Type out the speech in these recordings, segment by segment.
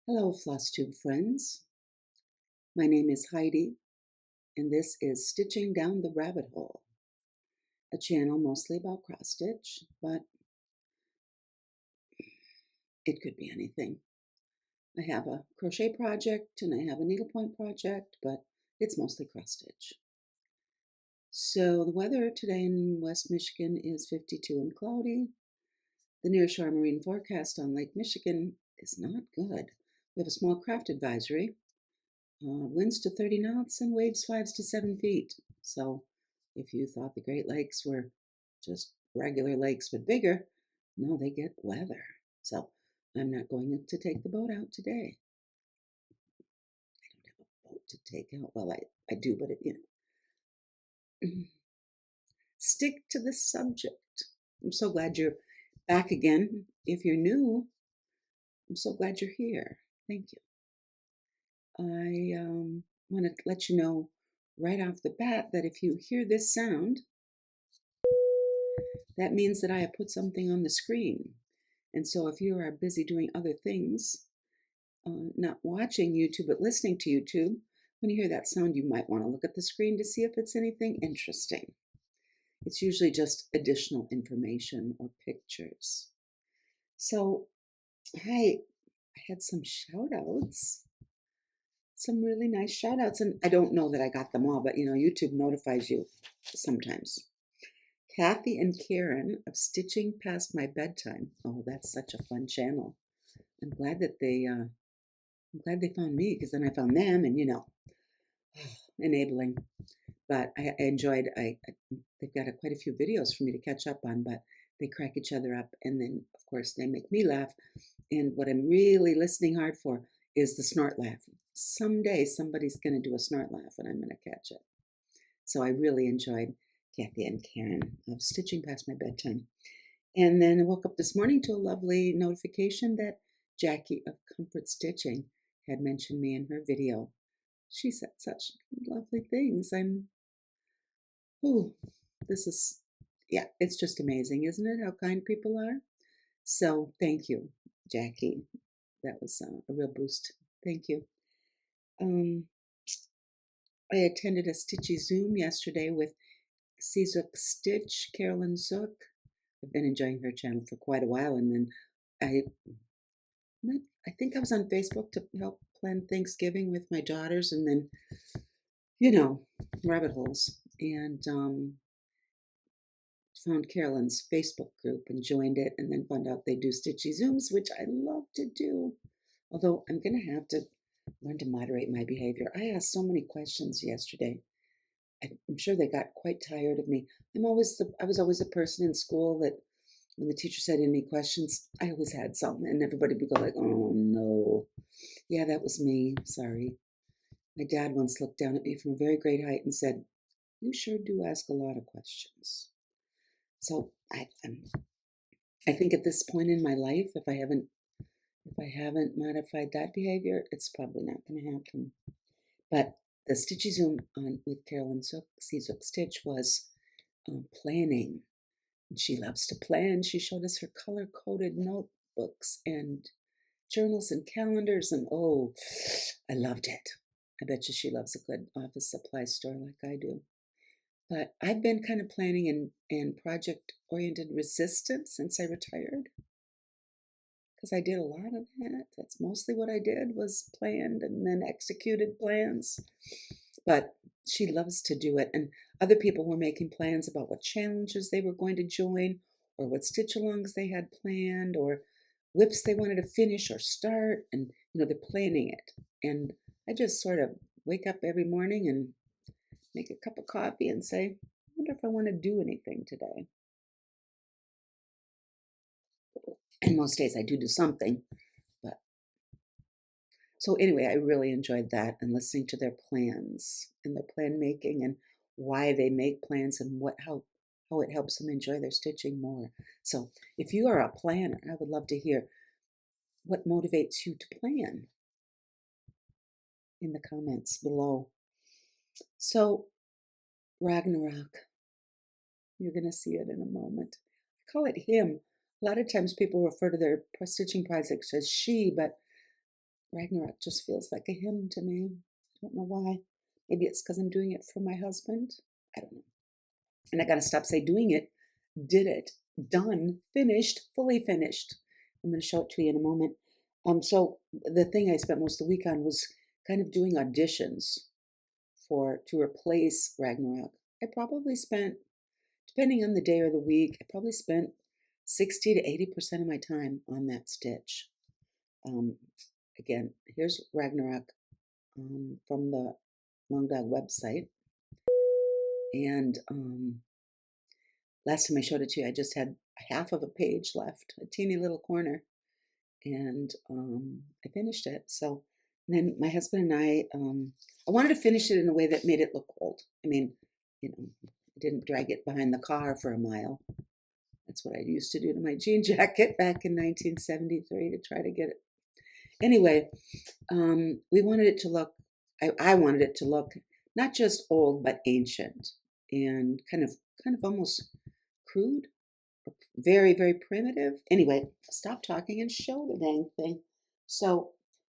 Hello, Flosstube friends. My name is Heidi, and this is Stitching Down the Rabbit Hole, a channel mostly about cross stitch, but it could be anything. I have a crochet project and I have a needlepoint project, but it's mostly cross stitch. So the weather today in West Michigan is 52 and cloudy. The nearshore marine forecast on Lake Michigan is not good. We have a small craft advisory. Winds to 30 knots and waves 5 to 7 feet. So if you thought the Great Lakes were just regular lakes but bigger, no, they get weather. So I'm not going to take the boat out today. I don't have a boat to take out. Well, I do, but stick to the subject. I'm so glad you're back again. If you're new, I'm so glad you're here. Thank you. I want to let you know right off the bat that if you hear this sound, that means that I have put something on the screen. And so if you are busy doing other things, not watching YouTube, but listening to YouTube, when you hear that sound, you might want to look at the screen to see if it's anything interesting. It's usually just additional information or pictures. So, I had some shout outs, some really nice shout outs. And I don't know that I got them all, but YouTube notifies you sometimes. Kathy and Karen of Stitching Past My Bedtime. Oh, that's such a fun channel. I'm glad that they found me, because then I found them, and enabling. But I enjoyed. They've got quite a few videos for me to catch up on, but they crack each other up, and then of course they make me laugh. And what I'm really listening hard for is the snort laugh. Someday somebody's going to do a snort laugh, and I'm going to catch it. So I really enjoyed Kathy and Karen of Stitching Past My Bedtime. And then I woke up this morning to a lovely notification that Jackie of Comfort Stitching had mentioned me in her video. She said such lovely things. It's just amazing, isn't it, how kind people are? So thank you, Jackie. That was a real boost. Thank you. I attended a Stitchy Zoom yesterday with Zook Stitch, Carolyn Zook. I've been enjoying her channel for quite a while, and then I think I was on Facebook to help plan Thanksgiving with my daughters, and then rabbit holes, and found Carolyn's Facebook group and joined it, and then found out they do Stitchy Zooms, which I love to do. Although I'm gonna have to learn to moderate my behavior. I asked so many questions yesterday. I'm sure they got quite tired of me. I was always the person in school that when the teacher said any questions, I always had some, and everybody would go like, "Oh no, yeah, that was me. Sorry." My dad once looked down at me from a very great height and said, "You sure do ask a lot of questions." So I think at this point in my life, if I haven't modified that behavior, it's probably not going to happen. But the Stitchy Zoom with Carolyn Zook Stitch was planning. She loves to plan. She showed us her color-coded notebooks and journals and calendars, and oh, I loved it. I bet you she loves a good office supply store like I do. But I've been kind of planning and project-oriented resistance since I retired, because I did a lot of that. That's mostly what I did, was planned and then executed plans. But she loves to do it, and other people were making plans about what challenges they were going to join, or what stitch-alongs they had planned, or whips they wanted to finish or start, and they're planning it. And I just sort of wake up every morning and make a cup of coffee and say, I wonder if I want to do anything today. And most days I do something. But so anyway, I really enjoyed that, and listening to their plans and their plan making, and why they make plans, and how it helps them enjoy their stitching more. So if you are a planner, I would love to hear what motivates you to plan in the comments below. So Ragnarok, you're going to see it in a moment. I call it him. A lot of times people refer to their stitching projects as she, but Ragnarok just feels like a hymn to me. I don't know why. Maybe it's because I'm doing it for my husband. I don't know. And I got to stop saying doing it. Did it. Done. Finished. Fully finished. I'm going to show it to you in a moment. So the thing I spent most of the week on was kind of doing auditions to replace Ragnarok. I probably spent, depending on the day or the week, I probably spent 60 to 80% of my time on that stitch. Again, here's Ragnarok from the Long Dog website. And last time I showed it to you, I just had half of a page left, a teeny little corner. And I finished it. So then my husband and I wanted to finish it in a way that made it look old. I mean, I didn't drag it behind the car for a mile. That's what I used to do to my jean jacket back in 1973 to try to get it. Anyway, we wanted it to look, I wanted it to look not just old, but ancient and kind of almost crude. Very, very primitive. Anyway, stop talking and show the dang thing. So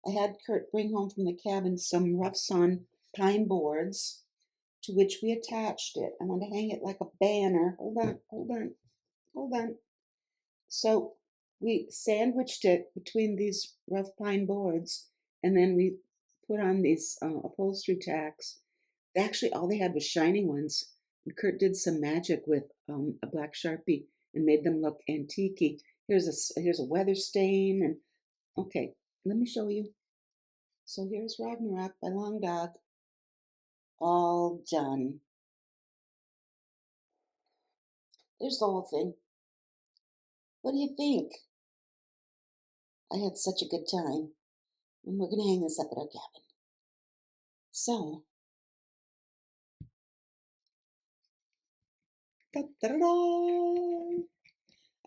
I had Kurt bring home from the cabin some rough sawn pine boards to which we attached it. I want to hang it like a banner. Hold on. So we sandwiched it between these rough pine boards, and then we put on these upholstery tacks. Actually, all they had was shiny ones. And Kurt did some magic with a black Sharpie and made them look antique-y. Here's a weather stain, and okay, let me show you. So here's Ragnarok by Long Dog, all done. There's the whole thing. What do you think? I had such a good time, and we're gonna hang this up at our cabin. So, da-da-da-da.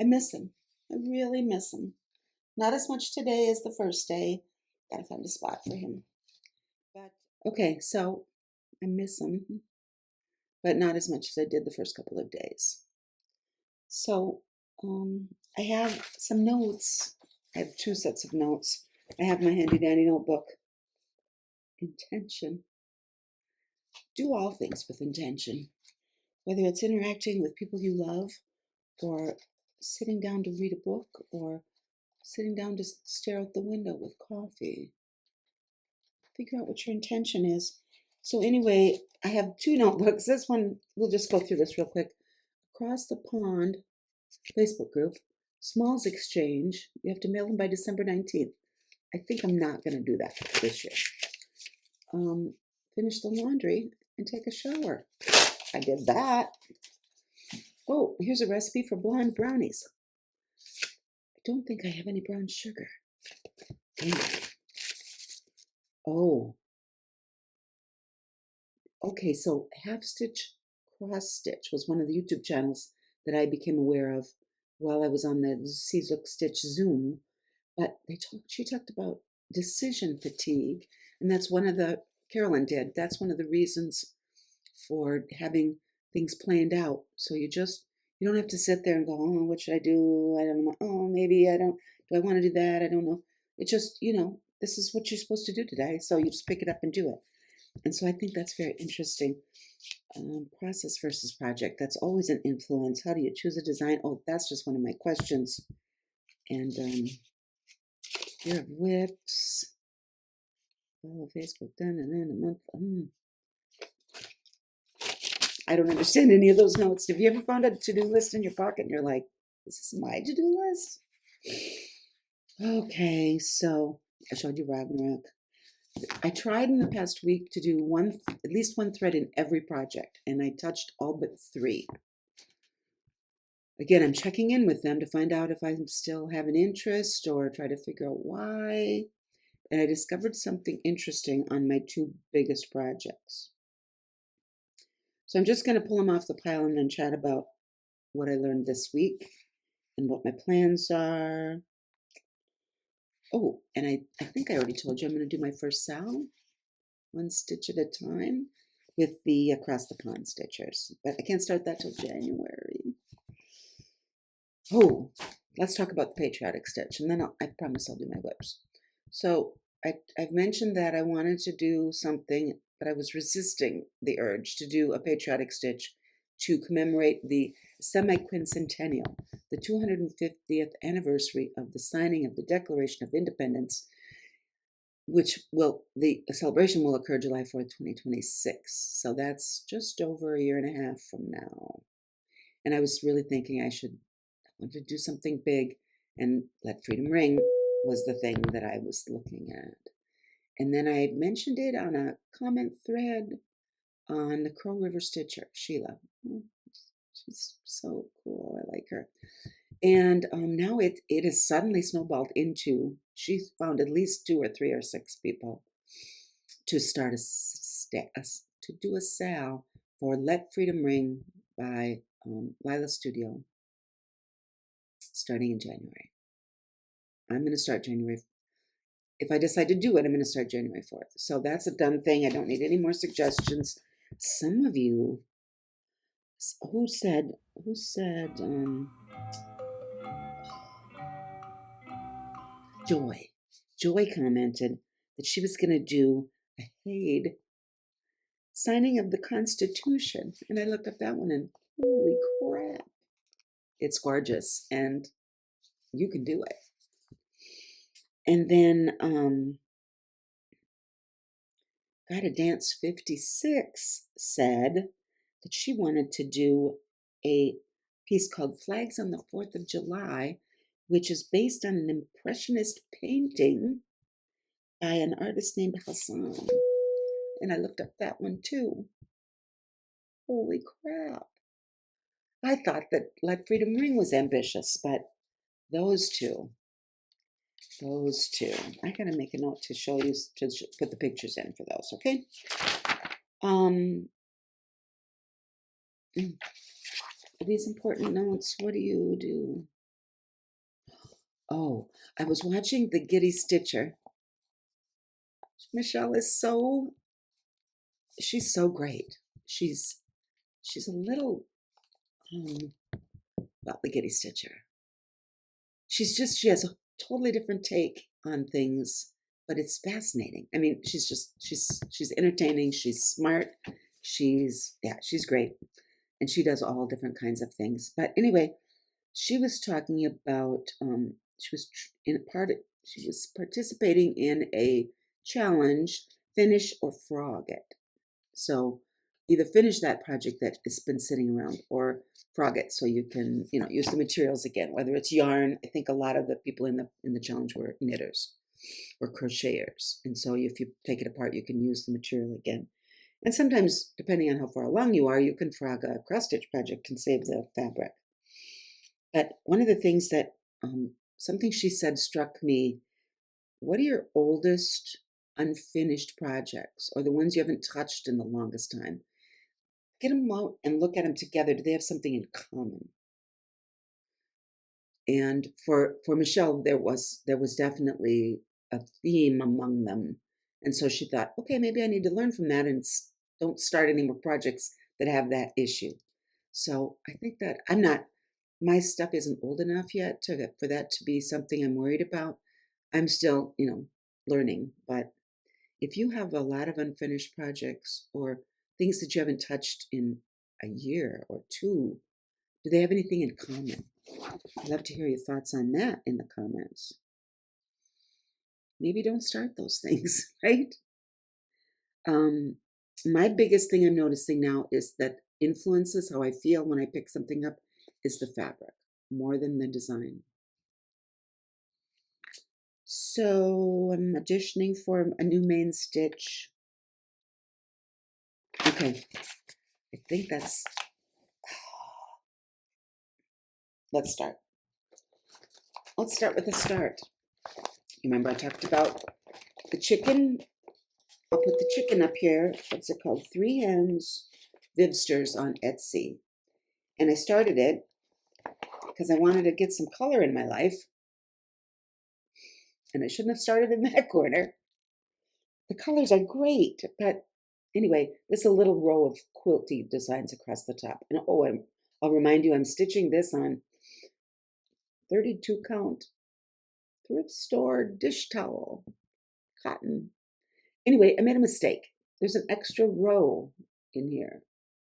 I miss him. I really miss him. Not as much today as the first day. Gotta find a spot for him. But okay, so I miss him, but not as much as I did the first couple of days. So I have some notes. I have 2 sets of notes. I have my handy dandy notebook. Intention. Do all things with intention. Whether it's interacting with people you love, or sitting down to read a book, or sitting down to stare out the window with coffee. Figure out what your intention is. So anyway, I have 2 notebooks. This one, we'll just go through this real quick. Across the Pond Facebook group, Smalls Exchange. You have to mail them by December 19th. I think I'm not going to do that this year. Finish the laundry and take a shower. I did that. Oh, here's a recipe for blonde brownies. I don't think I have any brown sugar. Oh. Okay, so half stitch, cross stitch was one of the YouTube channels that I became aware of while I was on the Seazook Stitch Zoom. But she talked about decision fatigue, and that's one of the, Carolyn did, that's one of the reasons for having things planned out. So you don't have to sit there and go, oh, what should I do? I don't know. Oh, maybe do I want to do that? I don't know. It just, this is what you're supposed to do today. So you just pick it up and do it. And so I think that's very interesting. Process versus project. That's always an influence. How do you choose a design? Oh, that's just one of my questions. And here are whips. Follow Facebook done and then a month. I don't understand any of those notes. Have you ever found a to-do list in your pocket and you're like, is this my to-do list? Okay, so I showed you Ragnarok. I tried in the past week to do at least one thread in every project, and I touched all but 3. Again, I'm checking in with them to find out if I still have an interest or try to figure out why. And I discovered something interesting on my 2 biggest projects. So I'm just going to pull them off the pile and then chat about what I learned this week and what my plans are. Oh, and I think I already told you I'm going to do my first sal, 1 stitch at a time, with the Across the Pond stitchers. But I can't start that till January. Oh, let's talk about the patriotic stitch, and then I promise I'll do my whips. So I've mentioned that I wanted to do something, but I was resisting the urge to do a patriotic stitch to commemorate the semi-quincentennial, the 250th anniversary of the signing of the Declaration of Independence, the celebration will occur July 4th, 2026. So that's just over a year and a half from now. And I was really thinking I wanted to do something big, and Let Freedom Ring was the thing that I was looking at. And then I mentioned it on a comment thread on the Crow River Stitcher, Sheila. She's so cool. I like her. And now it has suddenly snowballed into, she's found at least 2 or 3 or 6 people to start to do a sale for Let Freedom Ring by Lila Studio starting in January. I'm going to start January. If I decide to do it, I'm going to start January 4th. So that's a done thing. I don't need any more suggestions. Some of you, who said, Joy commented that she was going to do a Haid signing of the Constitution. And I looked up that one and holy crap, it's gorgeous and you can do it. And then Gotta Dance 56 said that she wanted to do a piece called Flags on the 4th of July, which is based on an impressionist painting by an artist named Hassan. And I looked up that one too. Holy crap. I thought that Let Freedom Ring was ambitious, but those two. I gotta make a note to show you, to put the pictures in for those, okay? These important notes, what do you do? Oh, I was watching the Giddy Stitcher. Michelle is she's so great. She's a little, well, the Giddy Stitcher. She has a totally different take on things, but it's fascinating. I mean, she's entertaining, she's smart, she's great. And she does all different kinds of things. But anyway, she was talking about, she was participating in a challenge, finish or frog it. So either finish that project that has been sitting around or frog it so you can, use the materials again, whether it's yarn. I think a lot of the people in the challenge were knitters or crocheters. And so if you take it apart, you can use the material again. And sometimes, depending on how far along you are, you can frog a cross-stitch project and save the fabric. But one of the things that, something she said struck me, what are your oldest unfinished projects, or the ones you haven't touched in the longest time? Get them out and look at them together. Do they have something in common? And for Michelle, there was definitely a theme among them. And so she thought, okay, maybe I need to learn from that and don't start any more projects that have that issue. So I think that my stuff isn't old enough yet for that to be something I'm worried about. I'm still, learning. But if you have a lot of unfinished projects or things that you haven't touched in a year or 2, do they have anything in common? I'd love to hear your thoughts on that in the comments. Maybe don't start those things, right? My biggest thing I'm noticing now is that influences how I feel when I pick something up is the fabric more than the design. So I'm auditioning for a new main stitch. Okay, I think that's, let's start. Let's start with the start. You remember I talked about the chicken? I'll put the chicken up here. What's it called? 3 Hens Vivsters on Etsy. And I started it because I wanted to get some color in my life. And I shouldn't have started in that corner. The colors are great, but anyway, there's a little row of quilty designs across the top. And I'll remind you, I'm stitching this on 32 count thrift store dish towel. cotton. Anyway, I made a mistake. There's an extra row in here.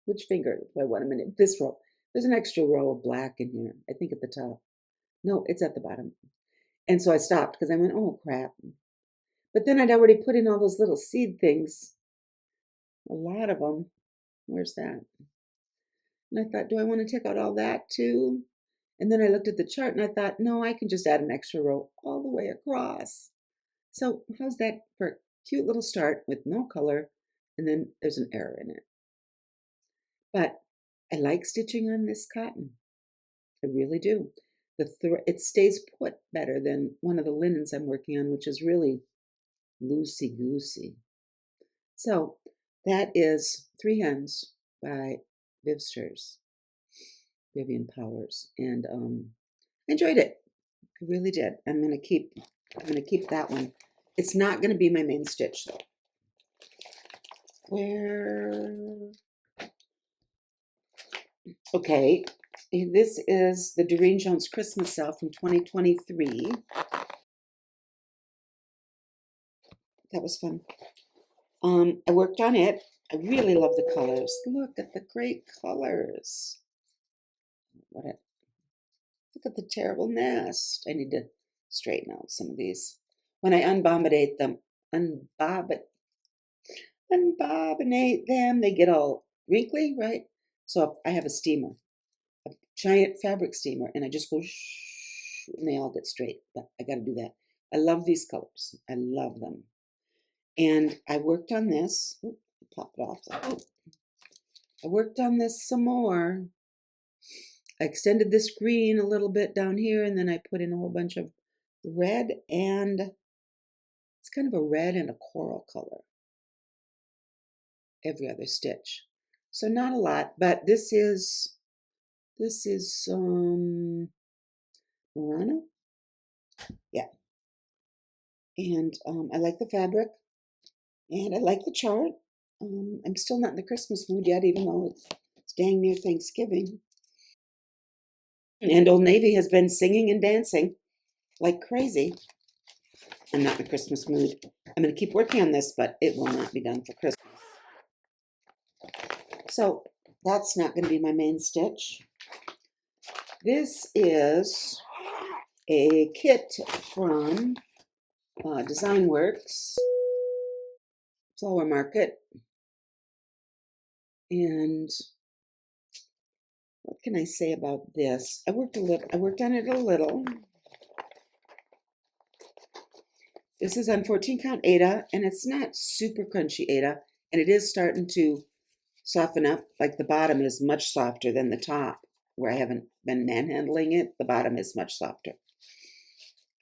Which finger do I want a minute? This row. There's an extra row of black in here, I think at the top. No, it's at the bottom. And so I stopped because I went, oh crap. But then I'd already put in all those little seed things. A lot of them. Where's that? And I thought, do I want to take out all that too? And then I looked at the chart and I thought, no, I can just add an extra row all the way across. So how's that for a cute little start with no color? And then there's an error in it. But I like stitching on this cotton. I really do. It stays put better than one of the linens I'm working on, which is really loosey-goosey. So that is 3 Hens by Vivian Powers, and I enjoyed it. I really did. I'm gonna keep that one. It's not gonna be my main stitch though. Okay, this is the Doreen Jones Christmas sale from 2023. That was fun. I worked on it. I really love the colors. Look at the great colors. Look at the terrible nest. I need to straighten out some of these. When I unbobbinate them, they get all wrinkly, right? So I have a steamer, a giant fabric steamer, and I just go shh, and they all get straight. But I got to do that. I love these colors. I love them. And I worked on this. Ooh, pop it off. Oh. I worked on this some more. I extended this green a little bit down here, and then I put in a whole bunch of red, and it's kind of a red and a coral color every other stitch. So not a lot, but this is Murano. Yeah. And I like the fabric, and I like the chart. I'm still not in the Christmas mood yet, even though it's dang near Thanksgiving. And Old Navy has been singing and dancing like crazy. I'm not in a Christmas mood. I'm going to keep working on this, but it will not be done for Christmas. So that's not going to be my main stitch. This is a kit from Design Works Flower Market. And what can I say about this? I worked on it a little. This is on 14 count Aida, and it's not super crunchy Aida, and it is starting to soften up. Like the bottom is much softer than the top. Where I haven't been manhandling it, the bottom is much softer.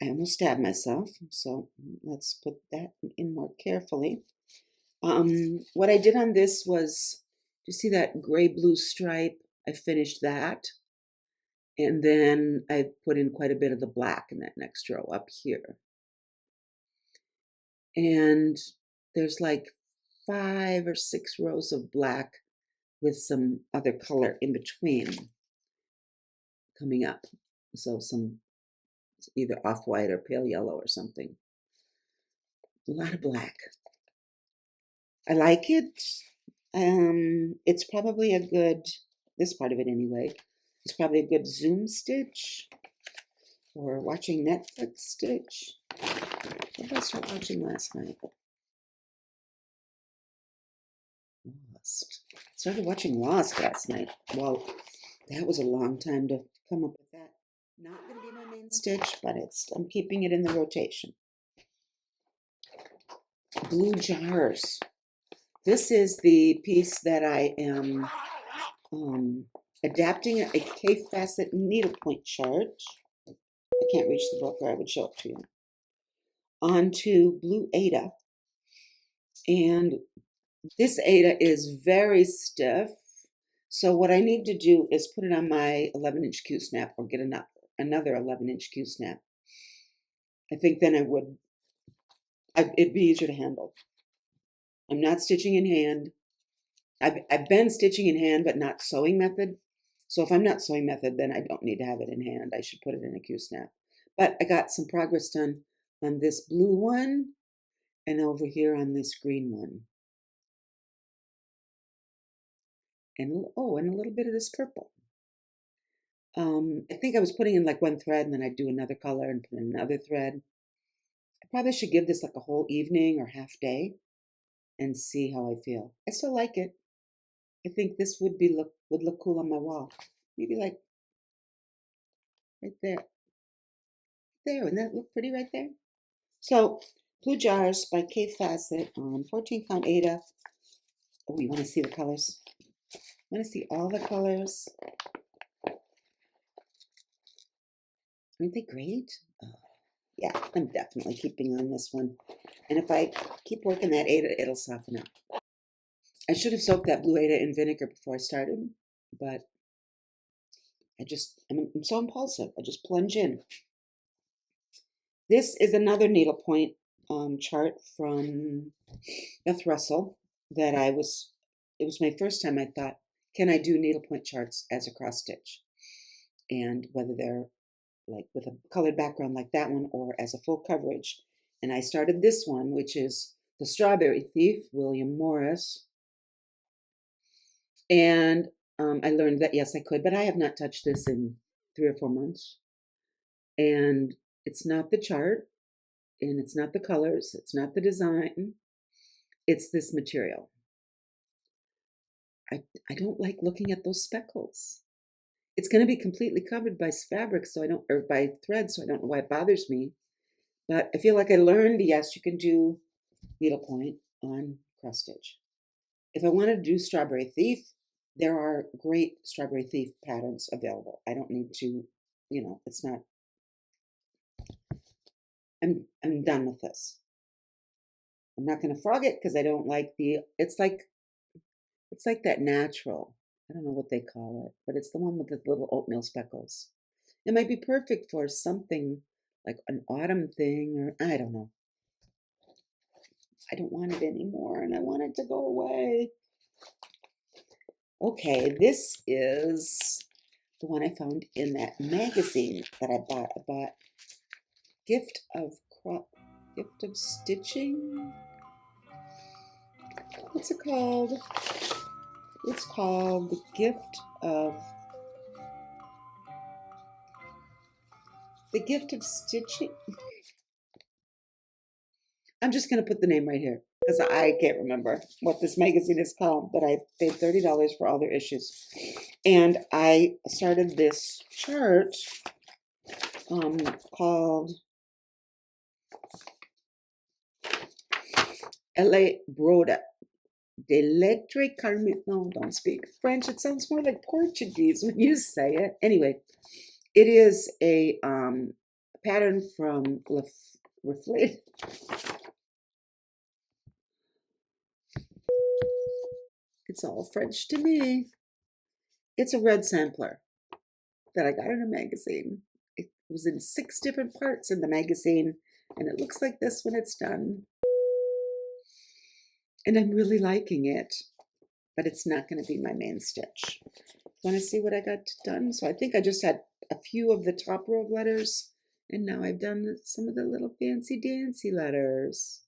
I almost stabbed myself, so let's put that in more carefully. What I did on this was, do you see that gray-blue stripe? I finished that. And then I put in quite a bit of the black in that next row up here. And there's like 5 or 6 rows of black with some other color in between coming up. So some either off-white or pale yellow or something. A lot of black. I like it. It's probably a good, this part of it anyway, it's probably a good Zoom stitch or watching Netflix stitch. What did I start watching last night? Lost. Started watching Lost last night. Well, that was a long time to come up with that. Not going to be my main stitch, but I'm keeping it in the rotation. Blue jars. This is the piece that I am adapting a K-facet needlepoint chart. I can't reach the book or I would show it to you. Onto blue Aida. And this Aida is very stiff. So what I need to do is put it on my 11-inch Q-snap or get another 11-inch Q-snap. I think then it'd be easier to handle. I'm not stitching in hand. I've been stitching in hand, but not sewing method. So if I'm not sewing method, then I don't need to have it in hand. I should put it in a Q-snap. But I got some progress done on this blue one, and over here on this green one. And oh, and a little bit of this purple. I think I was putting in like one thread and then I'd do another color and put in another thread. I probably should give this like a whole evening or half day and see how I feel. I still like it. I think this would look cool on my wall. Maybe like right there. There, wouldn't that look pretty right there? So, Blue Jars by Kate Fassett on 14 count Ada. Oh, you want to see the colors? Want to see all the colors? Aren't they great? Oh, yeah, I'm definitely keeping on this one. And if I keep working that Ada, it'll soften up. I should have soaked that blue Ada in vinegar before I started, but I'm so impulsive. I just plunge in. This is another needlepoint chart from Beth Russell that it was my first time I thought, can I do needlepoint charts as a cross stitch? And whether they're like with a colored background like that one or as a full coverage. And I started this one, which is The Strawberry Thief, William Morris. And I learned that, yes, I could, but I have not touched this in 3 or 4 months. And it's not the chart, and it's not the colors, it's not the design, it's this material. I don't like looking at those speckles. It's going to be completely covered by fabric, or by thread, so I don't know why it bothers me. But I feel like I learned, yes, you can do needlepoint on cross stitch. If I wanted to do Strawberry Thief, there are great Strawberry Thief patterns available. I don't need to, it's not. I'm done with this. I'm not going to frog it because I don't like it's like that natural. I don't know what they call it, but it's the one with the little oatmeal speckles. It might be perfect for something like an autumn thing, or I don't know. I don't want it anymore, and I want it to go away. Okay, this is the one I found in that magazine that I bought. I bought Gift of Stitching. What's it called? It's called The Gift of Stitching. I'm just going to put the name right here because I can't remember what this magazine is called, but I paid $30 for all their issues. And I started this chart called La Broda de Letre Carmen. No, don't speak French. It sounds more like Portuguese when you say it. Anyway, it is a pattern from Reflate. It's all French to me. It's a red sampler that I got in a magazine. It was in 6 different parts in the magazine, and it looks like this when it's done. And I'm really liking it, but it's not going to be my main stitch. Want to see what I got done? So I think I just had a few of the top row of letters, and now I've done some of the little fancy dancy letters.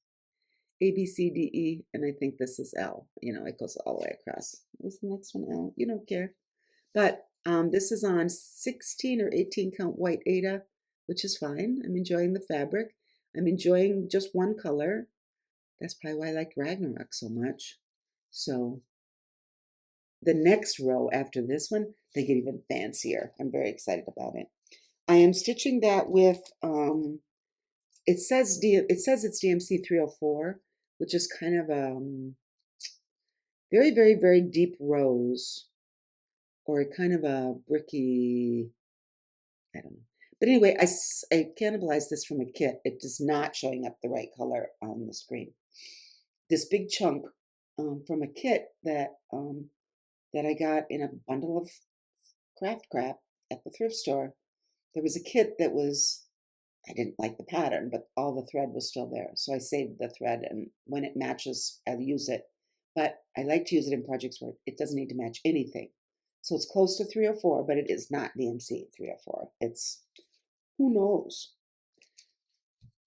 A, B, C, D, E, and I think this is L. It goes all the way across. Is the next one L? You don't care. But this is on 16 or 18 count white Ada, which is fine. I'm enjoying the fabric. I'm enjoying just one color. That's probably why I like Ragnarok so much. So the next row after this one, they get even fancier. I'm very excited about it. I am stitching that with, it says it's DMC 304, which is kind of very, very, very deep rose, or kind of a bricky, I don't know. But anyway, I cannibalized this from a kit. It is not showing up the right color on the screen. This big chunk from a kit that I got in a bundle of craft crap at the thrift store. There was a kit that I didn't like the pattern, but all the thread was still there. So I saved the thread, and when it matches, I'll use it. But I like to use it in projects where it doesn't need to match anything. So it's close to 304, but it is not DMC 304. It's, who knows?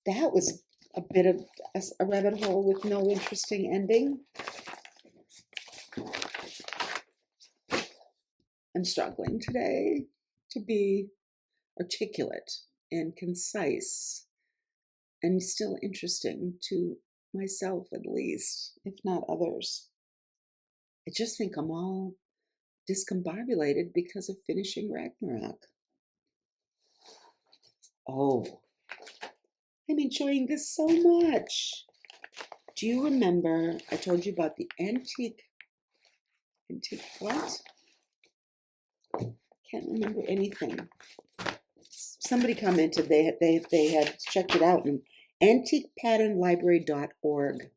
That was a bit of a rabbit hole with no interesting ending. I'm struggling today to be articulate and concise and still interesting to myself, at least, if not others. I just think I'm all discombobulated because of finishing Ragnarok. Oh, I'm enjoying this so much. Do you remember I told you about the antique what? Can't remember anything. Somebody commented they had checked it out in antiquepatternlibrary.org.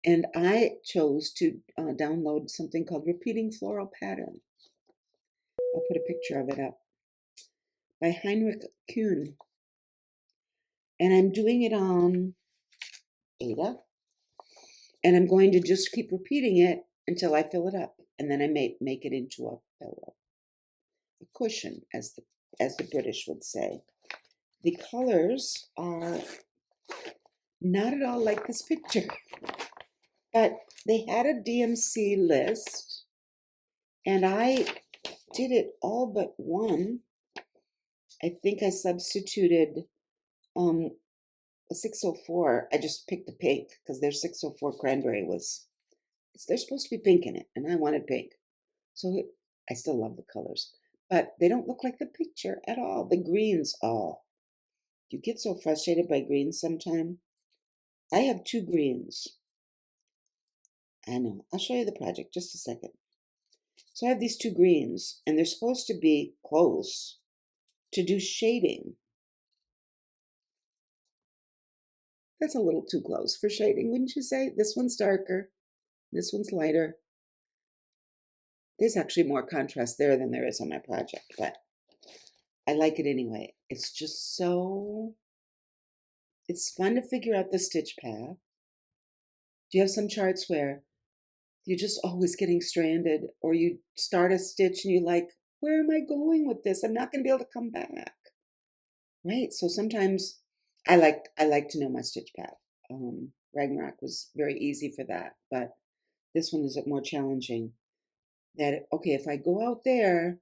And I chose to download something called Repeating Floral Pattern. I'll put a picture of it up. By Heinrich Kuhn. And I'm doing it on Ada. And I'm going to just keep repeating it until I fill it up. And then I may make it into a pillow. A cushion, as the British would say. The colors are not at all like this picture. But they had a DMC list. And I did it all but one. I think I substituted a 604. I just picked the pink because their 604 cranberry they're supposed to be pink in it, and I wanted pink. So I still love the colors, but they don't look like the picture at all. The greens, you get so frustrated by greens sometimes. I have 2 greens. I know. I'll show you the project just a second. So I have these 2 greens, and they're supposed to be close to do shading. That's a little too close for shading, wouldn't you say? This one's darker. This one's lighter. There's actually more contrast there than there is on my project, but I like it anyway. It's just it's fun to figure out the stitch path. Do you have some charts where you're just always getting stranded, or you start a stitch and you're like, where am I going with this? I'm not going to be able to come back. Right? So sometimes I like to know my stitch path. Ragnarok was very easy for that, but this one is more challenging. That, okay, if I go out there,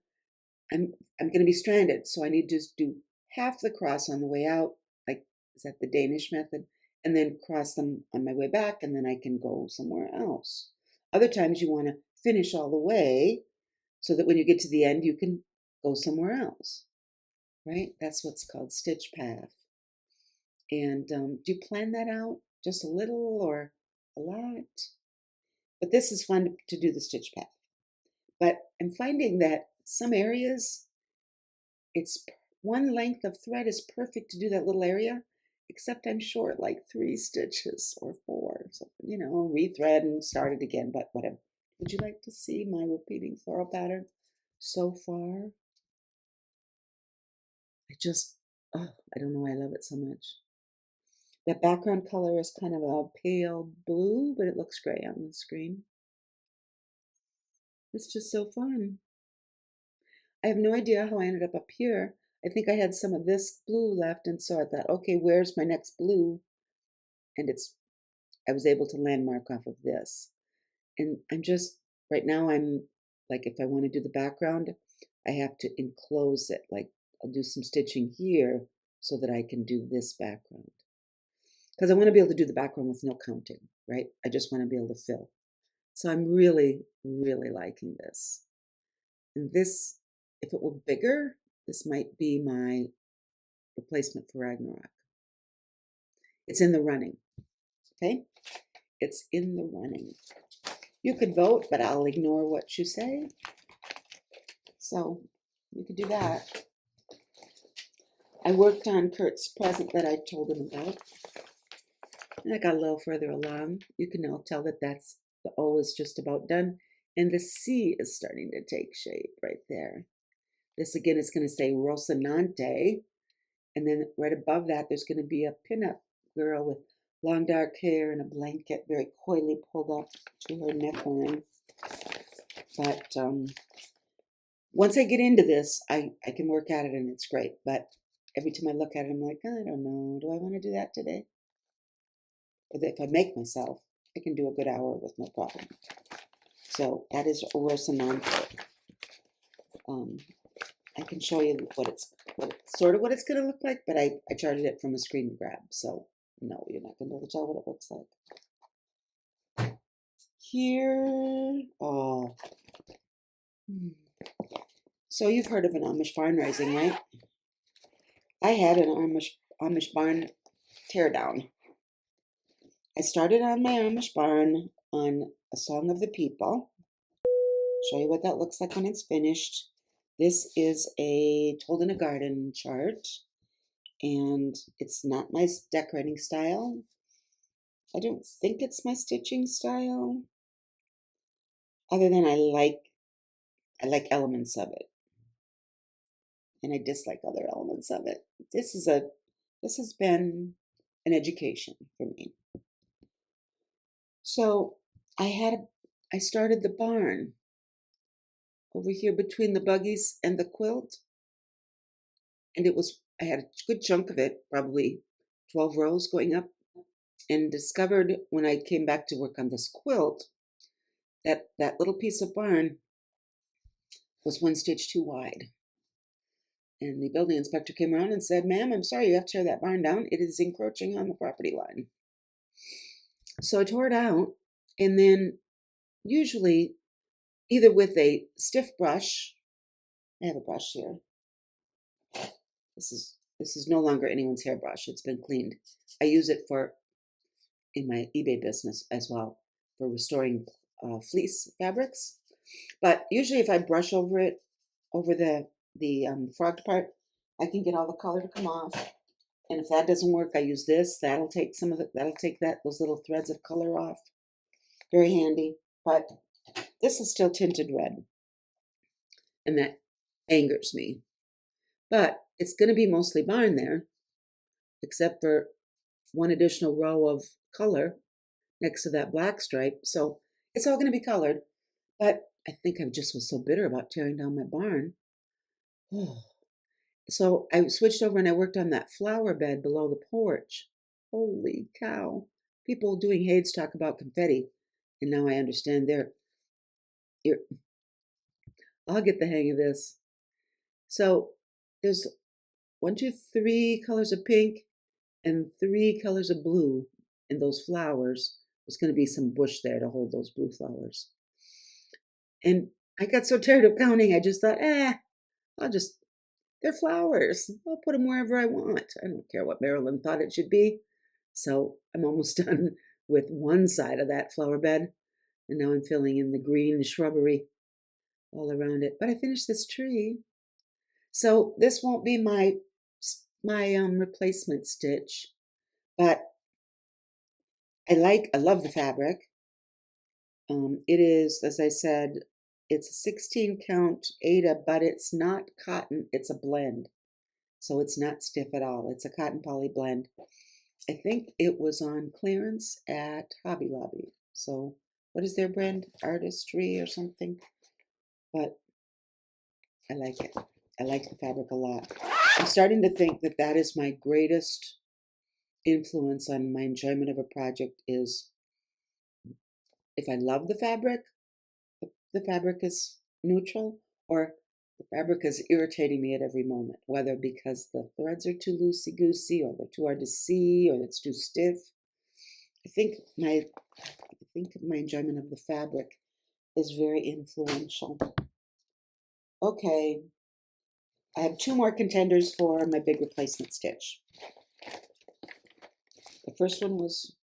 I'm going to be stranded, so I need to just do half the cross on the way out, like, is that the Danish method? And then cross them on my way back, and then I can go somewhere else. Other times you want to finish all the way so that when you get to the end, you can go somewhere else, right? That's what's called stitch path. And do you plan that out just a little or a lot? But this is fun to do the stitch path. But I'm finding that some areas, it's one length of thread is perfect to do that little area, except I'm short like 3 stitches or 4. So, rethread and start it again, but whatever. Would you like to see my repeating floral pattern so far? I don't know why I love it so much. That background color is kind of a pale blue, but it looks gray on the screen. It's just so fun. I have no idea how I ended up here. I think I had some of this blue left, and so I thought, okay, where's my next blue? And I was able to landmark off of this. And right now I'm like, if I want to do the background, I have to enclose it. Like, I'll do some stitching here so that I can do this background. Because I want to be able to do the background with no counting, right? I just want to be able to fill. So I'm really, really liking this. And this, if it were bigger, this might be my replacement for Ragnarok. It's in the running, okay? It's in the running. You could vote, but I'll ignore what you say. So you could do that. I worked on Kurt's present that I told him about. And I got a little further along. You can now tell that the O is just about done. And the C is starting to take shape right there. This again is going to say Rocinante. And then right above that, there's going to be a pinup girl with long dark hair and a blanket very coyly pulled up to her neckline. But once I get into this, I can work at it and it's great. But every time I look at it, I'm like, I don't know, do I want to do that today? But if I make myself, I can do a good hour with no problem. So that is Rosamante. I can show you what it's going to look like, but I charted it from a screen grab, so no, you're not going to be able to tell what it looks like. Here, oh, so you've heard of an Amish barn raising, right? I had an Amish barn teardown. I started on my Amish barn on a Song of the People. Show you what that looks like when it's finished. This is a Told in a Garden chart, and it's not my decorating style. I don't think it's my stitching style, other than I like elements of it, and I dislike other elements of it. This has been an education for me. So I started the barn over here between the buggies and the quilt, and I had a good chunk of it, probably 12 rows going up, and discovered when I came back to work on this quilt that little piece of barn was 1 stitch too wide. And the building inspector came around and said, "Ma'am, I'm sorry, you have to tear that barn down. It is encroaching on the property line." So I tore it out, and then usually either with a stiff brush, I have a brush here. This is no longer anyone's hairbrush. It's been cleaned. I use it in my eBay business as well for restoring fleece fabrics. But usually if I brush over it, over the frogged part, I can get all the color to come off. And if that doesn't work, I use this. That'll take those little threads of color off. Very handy. But this is still tinted red, and that angers me. But it's going to be mostly barn there, except for 1 additional row of color next to that black stripe. So it's all going to be colored. But I think I just was so bitter about tearing down my barn. Oh. So I switched over and I worked on that flower bed below the porch. Holy cow. People doing Hades talk about confetti. And now I understand I'll get the hang of this. So there's 1, 2, 3 colors of pink and 3 colors of blue in those flowers. There's going to be some bush there to hold those blue flowers. And I got so tired of counting, I just thought, they're flowers. I'll put them wherever I want. I don't care what Marilyn thought it should be. So I'm almost done with one side of that flower bed. And now I'm filling in the green shrubbery all around it. But I finished this tree. So this won't be my replacement stitch. But I love the fabric. It is, as I said, it's a 16 count Aida, but it's not cotton, it's a blend. So it's not stiff at all. It's a cotton poly blend. I think it was on clearance at Hobby Lobby. So what is their brand? Artistry or something? But I like it. I like the fabric a lot. I'm starting to think that is my greatest influence on my enjoyment of a project is if I love the fabric is neutral, or the fabric is irritating me at every moment, whether because the threads are too loosey-goosey, or they're too hard to see, or it's too stiff. I think my enjoyment of the fabric is very influential. Okay, I have 2 more contenders for my big replacement stitch. The first one was,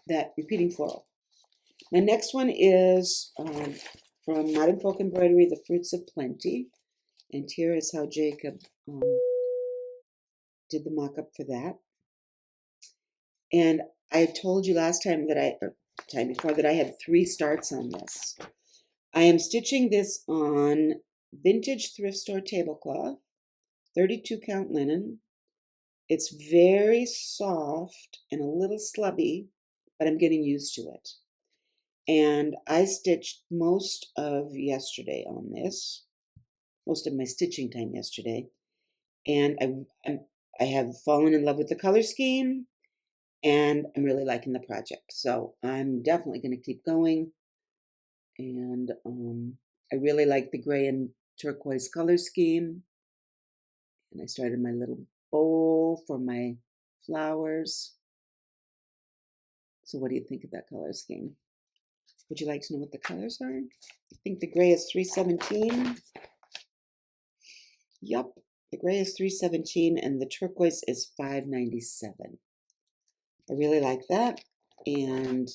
that repeating floral. My next one is from Modern Folk Embroidery, The Fruits of Plenty. And here is how Jacob did the mock-up for that. And I told you last time time before that I had 3 starts on this. I am stitching this on vintage thrift store tablecloth, 32 count linen. It's very soft and a little slubby, but I'm getting used to it. And I stitched most of yesterday on this. most of my stitching time yesterday, and I have fallen in love with the color scheme, and I'm really liking the project. So I'm definitely going to keep going. And I really like the gray and turquoise color scheme. And I started my little bowl for my flowers. So what do you think of that color scheme? Would you like to know what the colors are? I think the gray is 317. Yup, the gray is 317 and the turquoise is 597. I really like that, and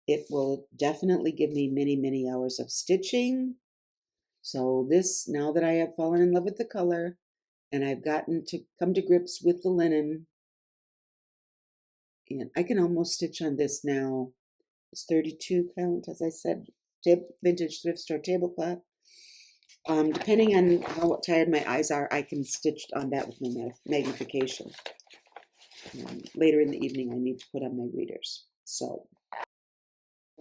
it will definitely give me many, many hours of stitching. So this, now that I have fallen in love with the color and I've gotten to come to grips with the linen, and I can almost stitch on this now. It's 32 count, as I said, vintage thrift store tablecloth. Depending on how tired my eyes are, I can stitch on that with my magnification. Later in the evening, I need to put on my readers. So I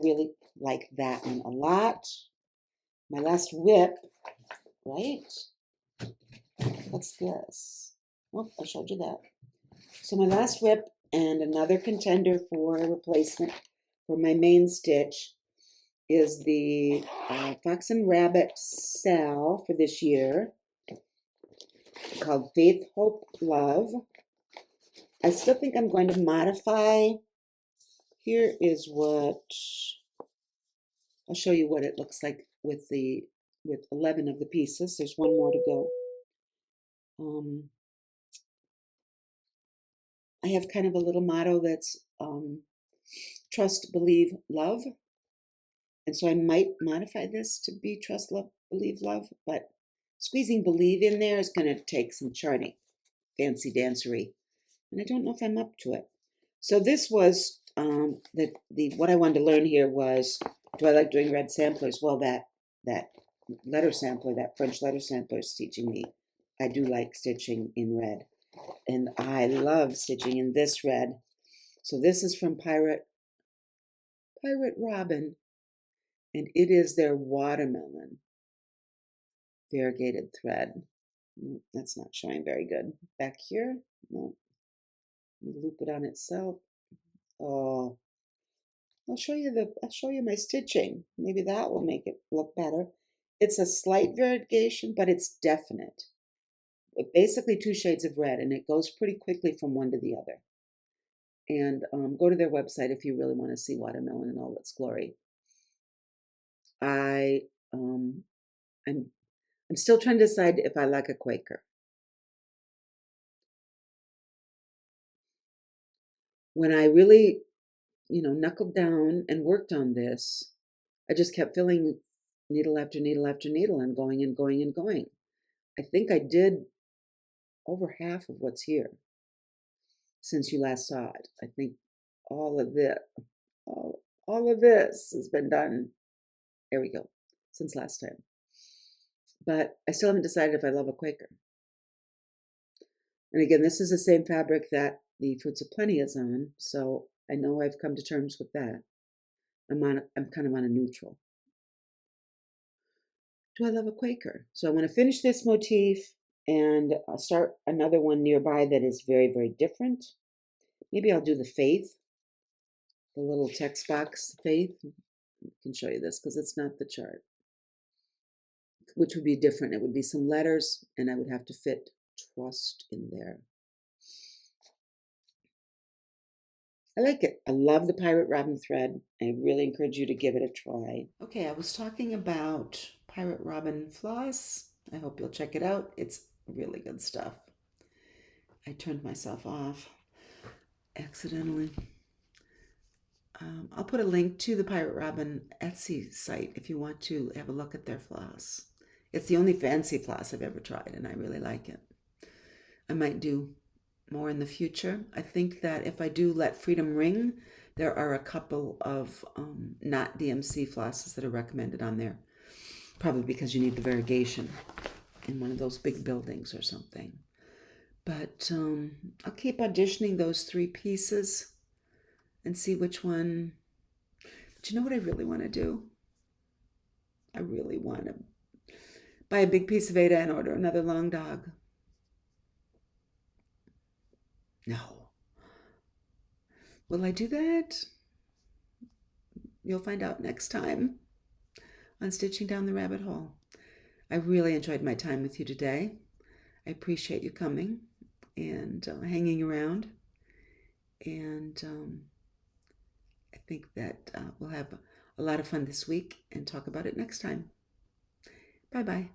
really like that one a lot. My last whip, right? What's this? Oh, I showed you that. So my last whip and another contender for a replacement for my main stitch is the Fox and Rabbit Sal for this year, called Faith, Hope, Love. I still think I'm going to modify. Here is what, I'll show you what it looks like with 11 of the pieces. There's one more to go. I have kind of a little motto that's trust, believe, love. And so I might modify this to be trust, love, believe, love, but squeezing believe in there is going to take some charting, fancy dancery. And I don't know if I'm up to it. So this was, what I wanted to learn here was, do I like doing red samplers? Well, that letter sampler, that French letter sampler is teaching me I do like stitching in red. And I love stitching in this red. So this is from Pirate Robin, and it is their watermelon variegated thread. That's not showing very good. Back here, no. Loop it on itself. Oh, I'll show you my stitching. Maybe that will make it look better. It's a slight variegation, but it's definite. Basically 2 shades of red, and it goes pretty quickly from one to the other. And go to their website if you really want to see watermelon in all its glory. I'm still trying to decide if I like a Quaker. When I really, knuckled down and worked on this, I just kept filling needle after needle after needle and going and going and going. I think I did over half of what's here since you last saw it. I think all of this has been done. There we go, since last time. But I still haven't decided if I love a Quaker. And again, this is the same fabric that the Fruits of Plenty is on, so I know I've come to terms with that. I'm kind of on a neutral. Do I love a Quaker? So I want to finish this motif, and I'll start another one nearby that is very, very different. Maybe I'll do the Faith, the little text box Faith. I can show you this because it's not the chart, which would be different. It would be some letters, and I would have to fit trust in there. I like it. I love the Pirate Robin thread. I really encourage you to give it a try. Okay, I was talking about Pirate Robin floss. I hope you'll check it out. It's really good stuff. I turned myself off accidentally. I'll put a link to the Pirate Robin Etsy site if you want to have a look at their floss. It's the only fancy floss I've ever tried, and I really like it. I might do more in the future. I think that if I do Let Freedom Ring, there are a couple of not DMC flosses that are recommended on there. Probably because you need the variegation in one of those big buildings or something. But I'll keep auditioning those 3 pieces and see which one. But you know what I really want to do? I really want to buy a big piece of Ada and order another long dog? No. Will I do that? You'll find out next time on Stitching Down the Rabbit Hole. I really enjoyed my time with you today. I appreciate you coming and hanging around. And I think that we'll have a lot of fun this week and talk about it next time. Bye-bye.